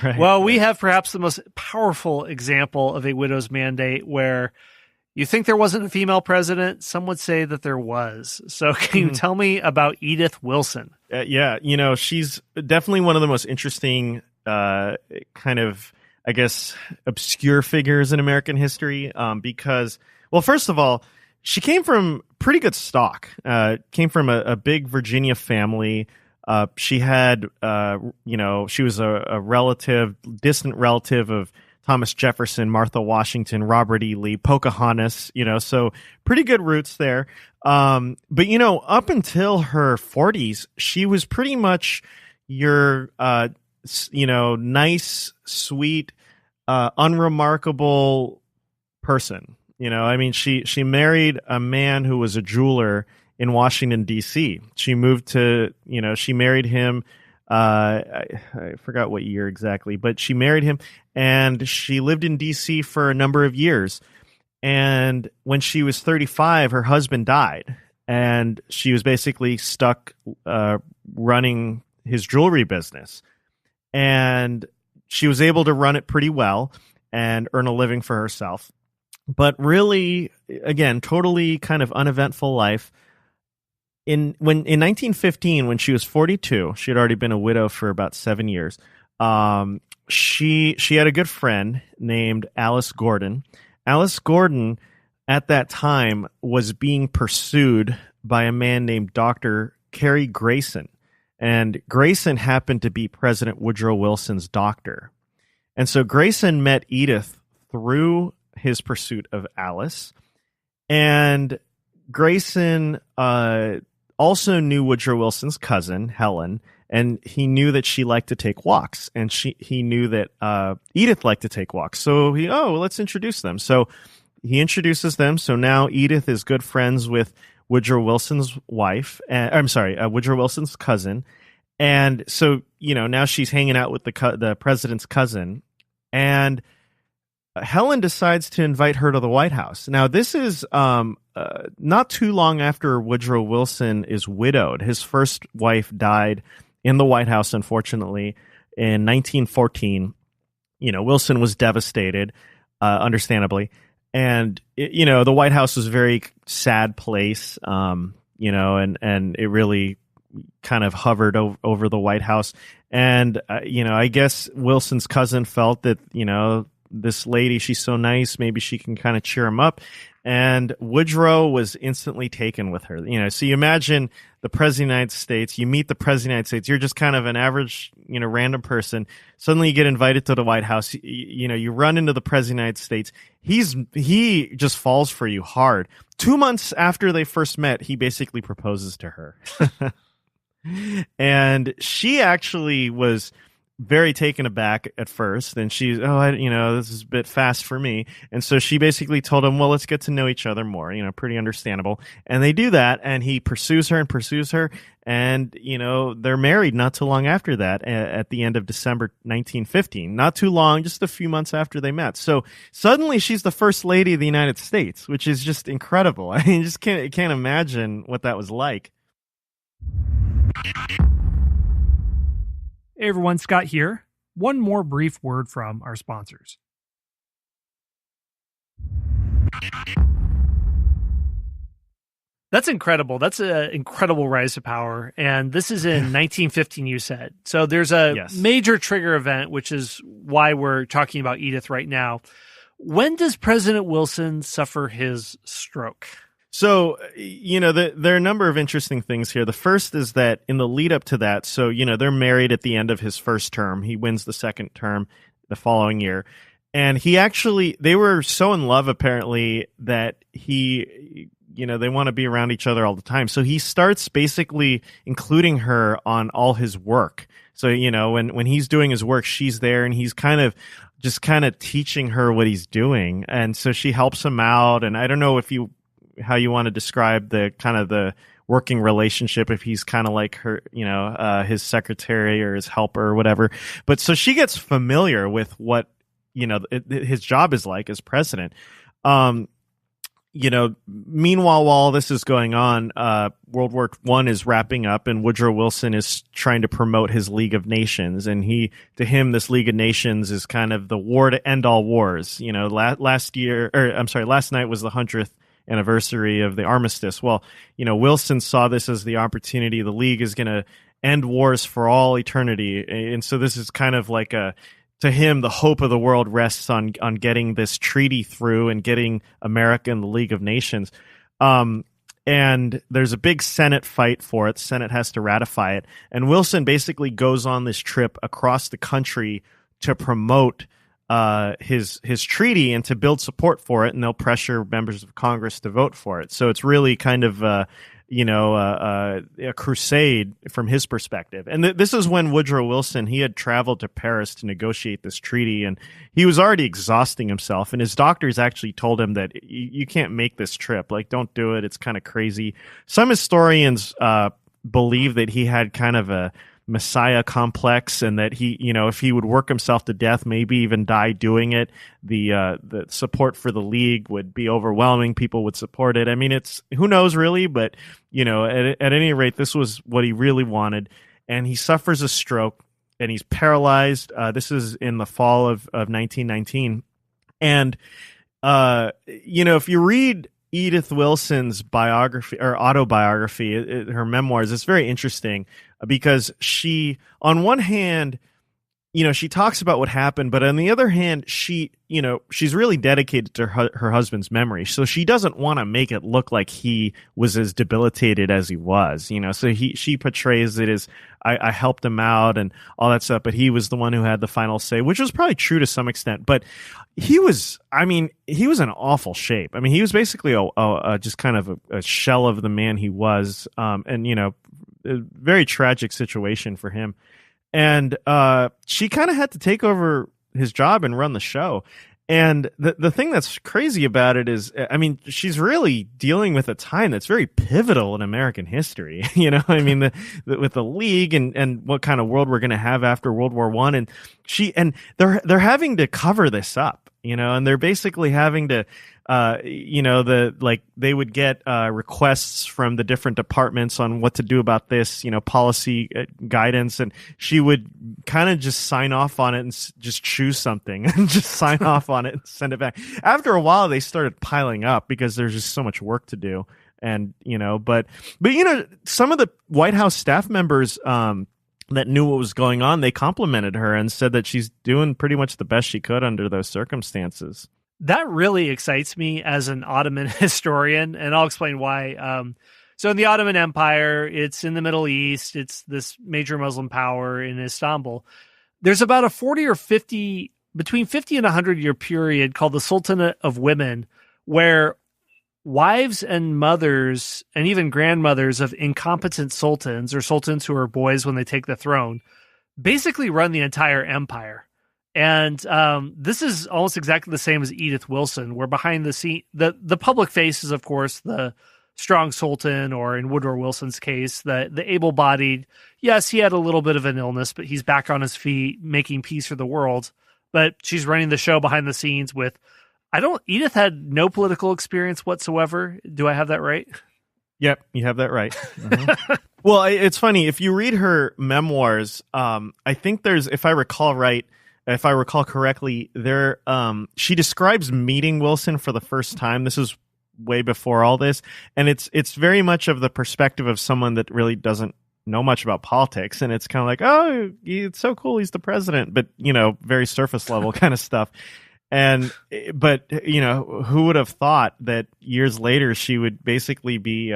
Right. Well, we have perhaps the most powerful example of a widow's mandate where you think there wasn't a female president. Some would say that there was. So can you tell me about Edith Wilson? Yeah, she's definitely one of the most interesting kind of, I guess, obscure figures in American history because, well, first of all, she came from pretty good stock, came from a big Virginia family. She had, she was a distant relative of Thomas Jefferson, Martha Washington, Robert E. Lee, Pocahontas, so pretty good roots there. But, up until her 40s, she was pretty much your, nice, sweet, unremarkable person. She married a man who was a jeweler in Washington, D.C. She married him. I forgot what year exactly, but she married him and she lived in D.C. for a number of years. And when she was 35, her husband died and she was basically stuck running his jewelry business. And she was able to run it pretty well and earn a living for herself. But really, again, totally kind of uneventful life. In 1915, when she was 42, she had already been a widow for about 7 years. She had a good friend named Alice Gordon. Alice Gordon, at that time, was being pursued by a man named Dr. Cary Grayson. And Grayson happened to be President Woodrow Wilson's doctor. And so Grayson met Edith through his pursuit of Alice. And Grayson also knew Woodrow Wilson's cousin, Helen, and he knew that she liked to take walks. And he knew that Edith liked to take walks. So let's introduce them. So he introduces them. So now Edith is good friends with Woodrow Wilson's wife. Woodrow Wilson's cousin. And so, now she's hanging out with the president's cousin. And Helen decides to invite her to the White House. Now, this is not too long after Woodrow Wilson is widowed. His first wife died in the White House, unfortunately, in 1914. Wilson was devastated, understandably. And, the White House was a very sad place, and it really kind of hovered over the White House. And, I guess Wilson's cousin felt that, this lady, she's so nice, maybe she can kind of cheer him up. And Woodrow was instantly taken with her. So you imagine the President of the United States, you meet the President of the United States, you're just kind of an average, random person. Suddenly you get invited to the White House, you run into the President of the United States. He just falls for you hard. 2 months after they first met, he basically proposes to her. And she actually was very taken aback at first. And she's, this is a bit fast for me. And so she basically told him, well, let's get to know each other more, pretty understandable. And they do that. And he pursues her. And, they're married not too long after that at the end of December 1915. Not too long, just a few months after they met. So suddenly she's the first lady of the United States, which is just incredible. I mean, just can't imagine what that was like. Hey everyone, Scott here. One more brief word from our sponsors. That's incredible. That's an incredible rise to power. And this is in 1915, you said. So there's a major trigger event, which is why we're talking about Edith right now. When does President Wilson suffer his stroke? So, there are a number of interesting things here. The first is that in the lead up to that, so, they're married at the end of his first term. He wins the second term the following year. And they were so in love, apparently, that they want to be around each other all the time. So he starts basically including her on all his work. So, when he's doing his work, she's there and he's kind of teaching her what he's doing. And so she helps him out. And I don't know how you want to describe the kind of the working relationship, if he's kind of like her, his secretary or his helper or whatever. But so she gets familiar with what, his job is like as president. meanwhile, while all this is going on, World War I is wrapping up, and Woodrow Wilson is trying to promote his League of Nations. And to him, this League of Nations is kind of the war to end all wars. Last night was the 100th anniversary of the armistice. Well, Wilson saw this as the opportunity. The League is going to end wars for all eternity. And so this is kind of like to him, the hope of the world rests on getting this treaty through and getting America in the League of Nations. And there's a big Senate fight for it. The Senate has to ratify it. And Wilson basically goes on this trip across the country to promote his treaty and to build support for it. And they'll pressure members of Congress to vote for it. So it's really kind of a crusade from his perspective. And this is when Woodrow Wilson, he had traveled to Paris to negotiate this treaty, and he was already exhausting himself. And his doctors actually told him that you can't make this trip. Like, don't do it. It's kind of crazy. Some historians believe that he had kind of a Messiah complex, and that he, if he would work himself to death, maybe even die doing it, the support for the League would be overwhelming. People would support it. I mean, it's, who knows really, but at any rate, this was what he really wanted. And he suffers a stroke and he's paralyzed. This is in the fall of 1919. And if you read Edith Wilson's biography or autobiography, her memoirs, it's very interesting because she, on one hand, she talks about what happened, but on the other hand, she's really dedicated to her husband's memory. So she doesn't want to make it look like he was as debilitated as he was, so she portrays it as, I helped him out and all that stuff, but he was the one who had the final say, which was probably true to some extent, but he was in awful shape. I mean, he was basically just kind of a shell of the man he was. And, a very tragic situation for him. And she kind of had to take over his job and run the show. And the thing that's crazy about it is, I mean, she's really dealing with a time that's very pivotal in American history. With the League and what kind of world we're going to have after World War I. And they're having to cover this up, and they're basically having to, they would get requests from the different departments on what to do about this, policy guidance, and she would kind of just sign off on it and just choose something and just sign off on it and send it back. After a while, they started piling up because there's just so much work to do, and but some of the White House staff members that knew what was going on, they complimented her and said that she's doing pretty much the best she could under those circumstances. That really excites me as an Ottoman historian, and I'll explain why. So in the Ottoman Empire, it's in the Middle East. It's this major Muslim power in Istanbul. There's about a between 50 and 100-year period called the Sultanate of Women, where wives and mothers and even grandmothers of incompetent sultans, or sultans who are boys when they take the throne, basically run the entire empire. And this is almost exactly the same as Edith Wilson, where behind the scene, the public face is, of course, the strong sultan, or in Woodrow Wilson's case, the able-bodied. Yes, he had a little bit of an illness, but he's back on his feet, making peace for the world. But she's running the show behind the scenes with, Edith had no political experience whatsoever. Do I have that right? Yep, you have that right. Mm-hmm. Well, it's funny. If you read her memoirs, I think there's, if I recall correctly, she describes meeting Wilson for the first time. This is way before all this, and it's very much of the perspective of someone that really doesn't know much about politics, and it's kind of like, oh, it's so cool, he's the president, but very surface level kind of stuff. But who would have thought that years later she would basically be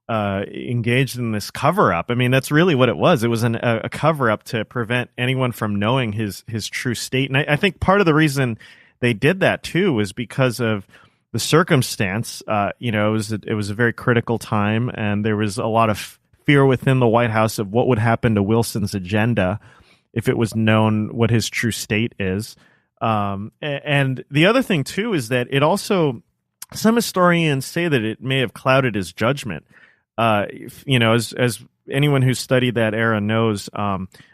engaged in this cover-up? I mean, that's really what it was. It was a cover-up to prevent anyone from knowing his true state. And I think part of the reason they did that too was because of the circumstance. It was a very critical time, and there was a lot of fear within the White House of what would happen to Wilson's agenda if it was known what his true state is. And the other thing too is that it also, some historians say that it may have clouded his judgment. As anyone who studied that era knows,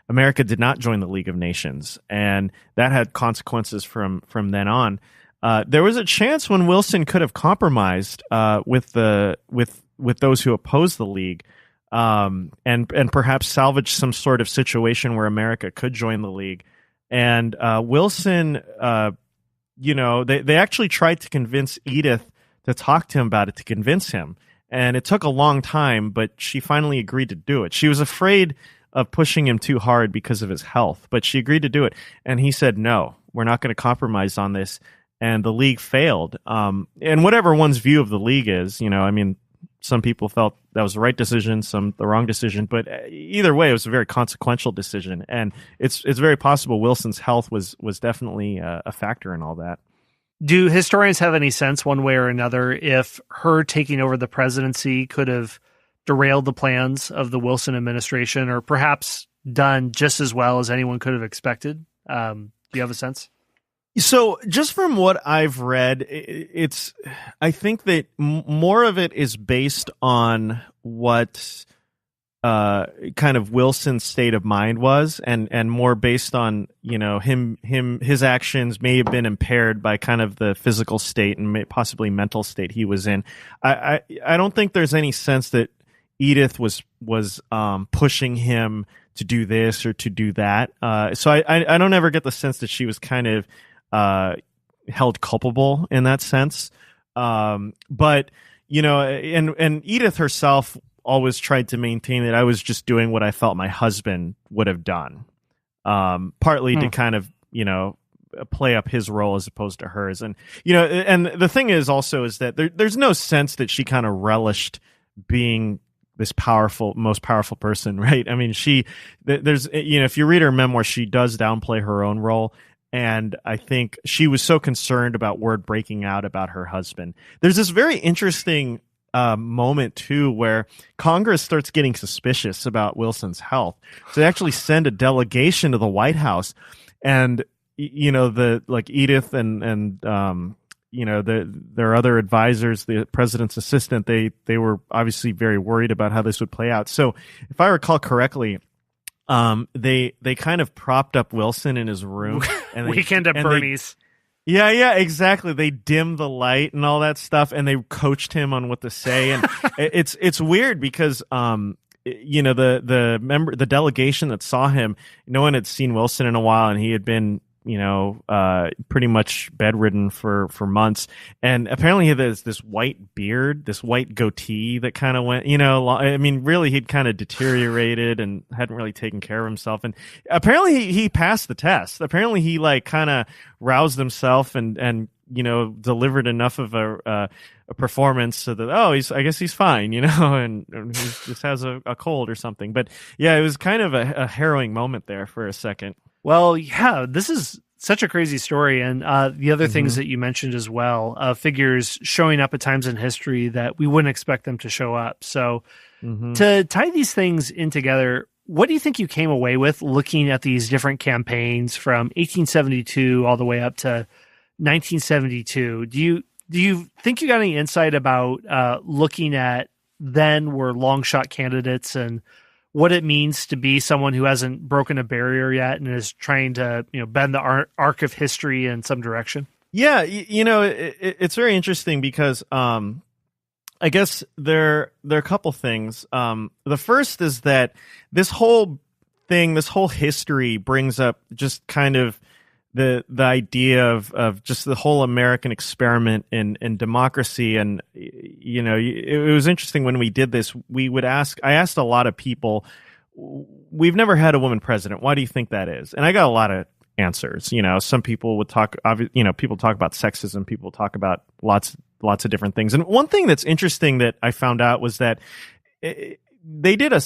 America did not join the League of Nations, and that had consequences from then on. There was a chance when Wilson could have compromised with those who opposed the League, and perhaps salvage some sort of situation where America could join the League. And Wilson, they actually tried to convince Edith to talk to him about it, to convince him. And it took a long time, but she finally agreed to do it. She was afraid of pushing him too hard because of his health, but she agreed to do it. And he said, no, we're not going to compromise on this. And the League failed. And whatever one's view of the League is, some people felt that was the right decision, some the wrong decision, but either way, it was a very consequential decision. And it's very possible Wilson's health was definitely a factor in all that. Do historians have any sense one way or another if her taking over the presidency could have derailed the plans of the Wilson administration, or perhaps done just as well as anyone could have expected? Do you have a sense? So just from what I've read, I think that more of it is based on what kind of Wilson's state of mind was, and more based on, his actions may have been impaired by kind of the physical state and possibly mental state he was in. I don't think there's any sense that Edith was pushing him to do this or to do that. So I don't ever get the sense that she was kind of held culpable in that sense. But and Edith herself always tried to maintain that I was just doing what I felt my husband would have done, partly to kind of, play up his role as opposed to hers. And, and the thing is also is that there's no sense that she kind of relished being this most powerful person, right? I mean, there's, if you read her memoir, she does downplay her own role. And I think she was so concerned about word breaking out about her husband. There's this very interesting moment too, where Congress starts getting suspicious about Wilson's health. So they actually send a delegation to the White House, and Edith and their other advisors, the president's assistant, they were obviously very worried about how this would play out. So if I recall correctly, they kind of propped up Wilson in his room and Weekend at Bernie's. Yeah, exactly. They dimmed the light and all that stuff, and they coached him on what to say. And it's weird because the delegation that saw him, no one had seen Wilson in a while, and he had been pretty much bedridden for months. And apparently he has this white beard, this white goatee that kind of went, really he'd kind of deteriorated and hadn't really taken care of himself. And apparently he passed the test. Apparently he kind of roused himself and delivered enough of a performance so that, I guess he's fine, and he just has a cold or something. But yeah, it was kind of a harrowing moment there for a second. Well, yeah, this is such a crazy story. And the other things that you mentioned as well, figures showing up at times in history that we wouldn't expect them to show up. So to tie these things in together, what do you think you came away with looking at these different campaigns from 1872 all the way up to 1972? Do you think you got any insight about looking at then were long shot candidates and what it means to be someone who hasn't broken a barrier yet and is trying to, bend the arc of history in some direction? Yeah, it's very interesting because I guess there are a couple things. The first is that this whole history brings up just kind of the idea of just the whole American experiment in democracy. And, it was interesting when we did this, I asked a lot of people, we've never had a woman president. Why do you think that is? And I got a lot of answers. Some people would talk, people talk about sexism, people talk about lots of different things. And one thing that's interesting that I found out was that they did a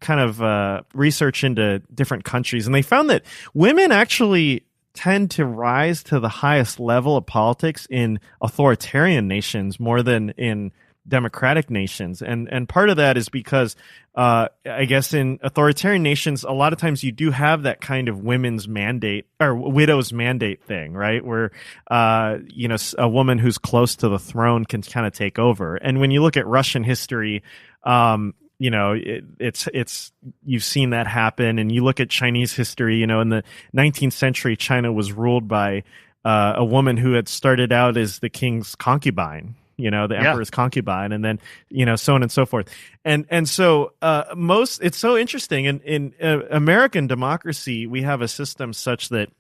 kind of research into different countries, and they found that women actually tend to rise to the highest level of politics in authoritarian nations more than in democratic nations. And part of that is because I guess in authoritarian nations, a lot of times you do have that kind of women's mandate or widow's mandate thing, right? Where, a woman who's close to the throne can kind of take over. And when you look at Russian history, it's you've seen that happen. And you look at Chinese history, in the 19th century, China was ruled by a woman who had started out as the king's concubine, the emperor's concubine, and then, so on and so forth. And so it's so interesting. In American democracy, we have a system such that